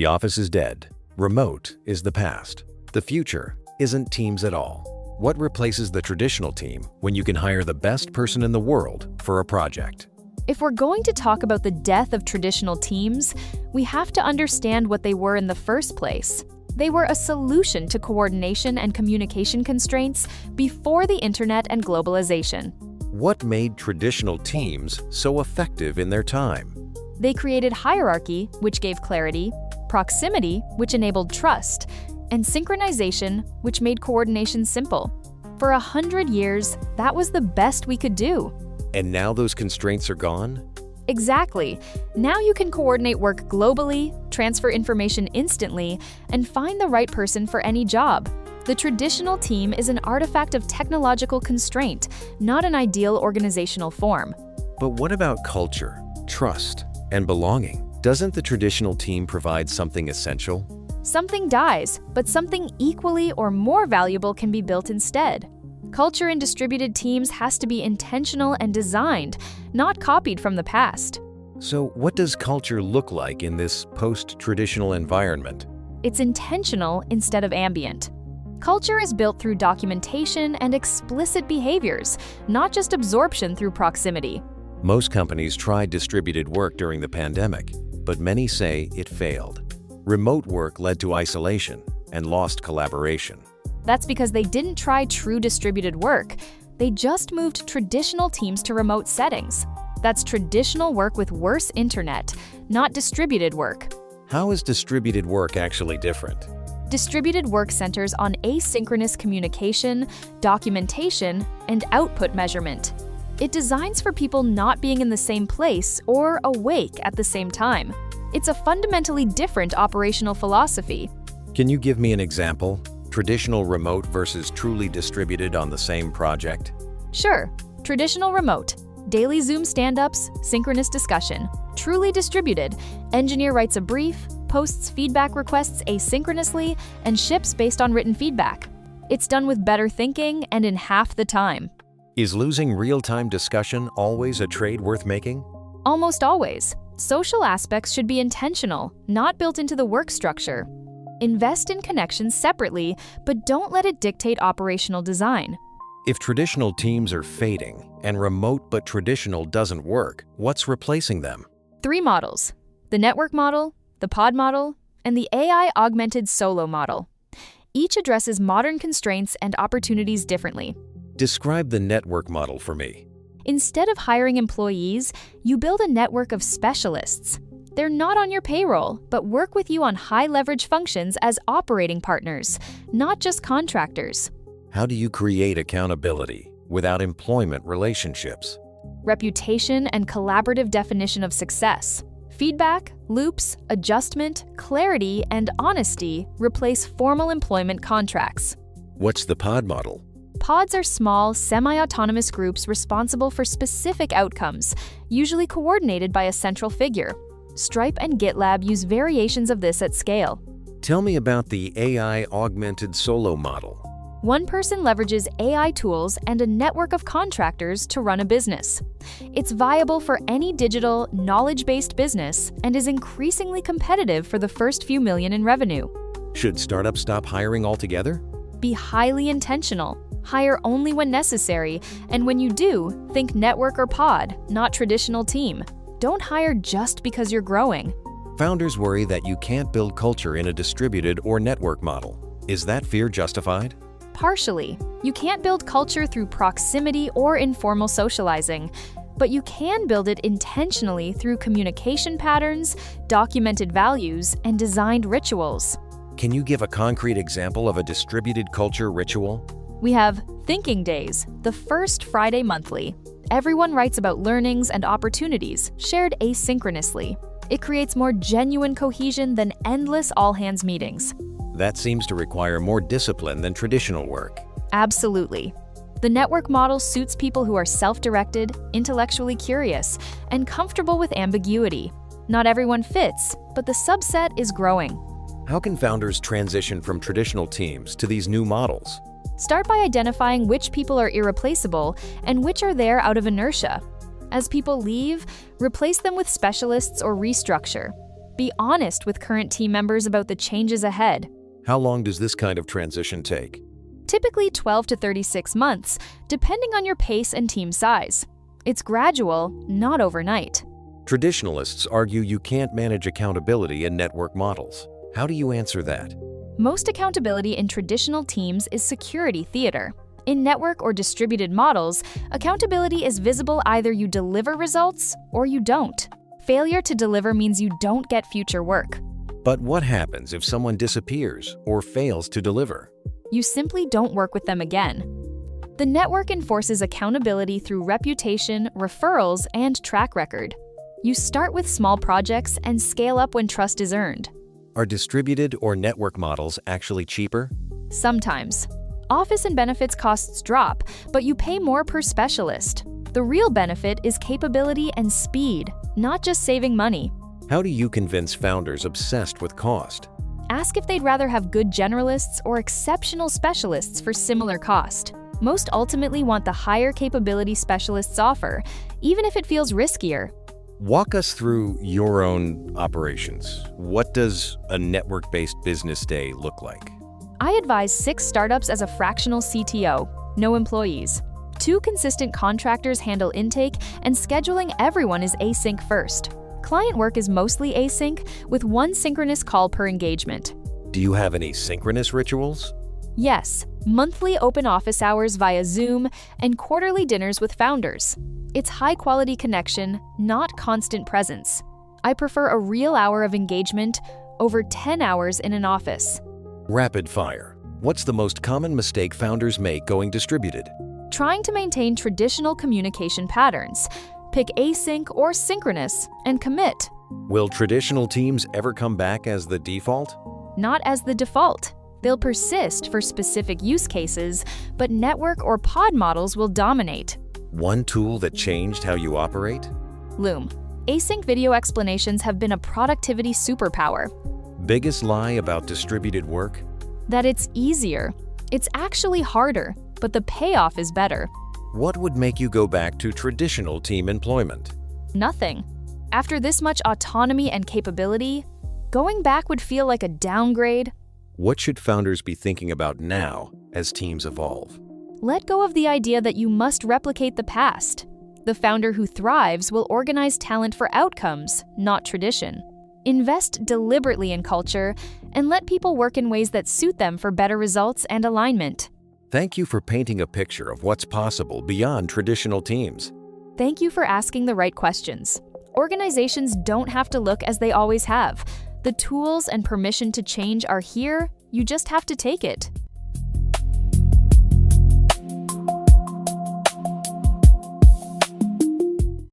The office is dead. Remote is the past. The future isn't teams at all. What replaces the traditional team when you can hire the best person in the world for a project? If we're going to talk about the death of traditional teams, we have to understand what they were in the first place. They were a solution to coordination and communication constraints before the internet and globalization. What made traditional teams so effective in their time? They created hierarchy, which gave clarity, proximity, which enabled trust, and synchronization, which made coordination simple. For 100 years, that was the best we could do. And now those constraints are gone? Exactly. Now you can coordinate work globally, transfer information instantly, and find the right person for any job. The traditional team is an artifact of technological constraint, not an ideal organizational form. But what about culture, trust, and belonging? Doesn't the traditional team provide something essential? Something dies, but something equally or more valuable can be built instead. Culture in distributed teams has to be intentional and designed, not copied from the past. So what does culture look like in this post-traditional environment? It's intentional instead of ambient. Culture is built through documentation and explicit behaviors, not just absorption through proximity. Most companies tried distributed work during the pandemic, but many say it failed. Remote work led to isolation and lost collaboration. That's because they didn't try true distributed work. They just moved traditional teams to remote settings. That's traditional work with worse internet, not distributed work. How is distributed work actually different? Distributed work centers on asynchronous communication, documentation, and output measurement. It designs for people not being in the same place or awake at the same time. It's a fundamentally different operational philosophy. Can you give me an example? Traditional remote versus truly distributed on the same project? Sure. Traditional remote. Daily Zoom stand-ups, synchronous discussion. Truly distributed. Engineer writes a brief, posts feedback requests asynchronously, and ships based on written feedback. It's done with better thinking and in half the time. Is losing real-time discussion always a trade worth making? Almost always. Social aspects should be intentional, not built into the work structure. Invest in connections separately, but don't let it dictate operational design. If traditional teams are fading and remote but traditional doesn't work, what's replacing them? 3 models: the network model, the pod model, and the AI-augmented solo model. Each addresses modern constraints and opportunities differently. Describe the network model for me. Instead of hiring employees, you build a network of specialists. They're not on your payroll, but work with you on high-leverage functions as operating partners, not just contractors. How do you create accountability without employment relationships? Reputation and collaborative definition of success. Feedback, loops, adjustment, clarity, and honesty replace formal employment contracts. What's the pod model? Pods are small, semi-autonomous groups responsible for specific outcomes, usually coordinated by a central figure. Stripe and GitLab use variations of this at scale. Tell me about the AI-augmented solo model. One person leverages AI tools and a network of contractors to run a business. It's viable for any digital, knowledge-based business and is increasingly competitive for the first few million in revenue. Should startups stop hiring altogether? Be highly intentional. Hire only when necessary, and when you do, think network or pod, not traditional team. Don't hire just because you're growing. Founders worry that you can't build culture in a distributed or network model. Is that fear justified? Partially. You can't build culture through proximity or informal socializing, but you can build it intentionally through communication patterns, documented values, and designed rituals. Can you give a concrete example of a distributed culture ritual? We have Thinking Days, the first Friday monthly. Everyone writes about learnings and opportunities, shared asynchronously. It creates more genuine cohesion than endless all-hands meetings. That seems to require more discipline than traditional work. Absolutely. The network model suits people who are self-directed, intellectually curious, and comfortable with ambiguity. Not everyone fits, but the subset is growing. How can founders transition from traditional teams to these new models? Start by identifying which people are irreplaceable and which are there out of inertia. As people leave, replace them with specialists or restructure. Be honest with current team members about the changes ahead. How long does this kind of transition take? Typically 12 to 36 months, depending on your pace and team size. It's gradual, not overnight. Traditionalists argue you can't manage accountability in network models. How do you answer that? Most accountability in traditional teams is security theater. In network or distributed models, accountability is visible either you deliver results or you don't. Failure to deliver means you don't get future work. But what happens if someone disappears or fails to deliver? You simply don't work with them again. The network enforces accountability through reputation, referrals, and track record. You start with small projects and scale up when trust is earned. Are distributed or network models actually cheaper? Sometimes. Office and benefits costs drop, but you pay more per specialist. The real benefit is capability and speed, not just saving money. How do you convince founders obsessed with cost? Ask if they'd rather have good generalists or exceptional specialists for similar cost. Most ultimately want the higher capability specialists offer, even if it feels riskier. Walk us through your own operations. What does a network-based business day look like? I advise 6 startups as a fractional CTO, no employees. 2 consistent contractors handle intake, and scheduling everyone is async-first. Client work is mostly async, with 1 synchronous call per engagement. Do you have any synchronous rituals? Yes, monthly open office hours via Zoom and quarterly dinners with founders. It's high-quality connection, not constant presence. I prefer a real hour of engagement over 10 hours in an office. Rapid fire. What's the most common mistake founders make going distributed? Trying to maintain traditional communication patterns. Pick async or synchronous and commit. Will traditional teams ever come back as the default? Not as the default. They'll persist for specific use cases, but network or pod models will dominate. One tool that changed how you operate? Loom. Async video explanations have been a productivity superpower. Biggest lie about distributed work? That it's easier. It's actually harder, but the payoff is better. What would make you go back to traditional team employment? Nothing. After this much autonomy and capability, going back would feel like a downgrade. What should founders be thinking about now as teams evolve? Let go of the idea that you must replicate the past. The founder who thrives will organize talent for outcomes, not tradition. Invest deliberately in culture and let people work in ways that suit them for better results and alignment. Thank you for painting a picture of what's possible beyond traditional teams. Thank you for asking the right questions. Organizations don't have to look as they always have. The tools and permission to change are here, you just have to take it.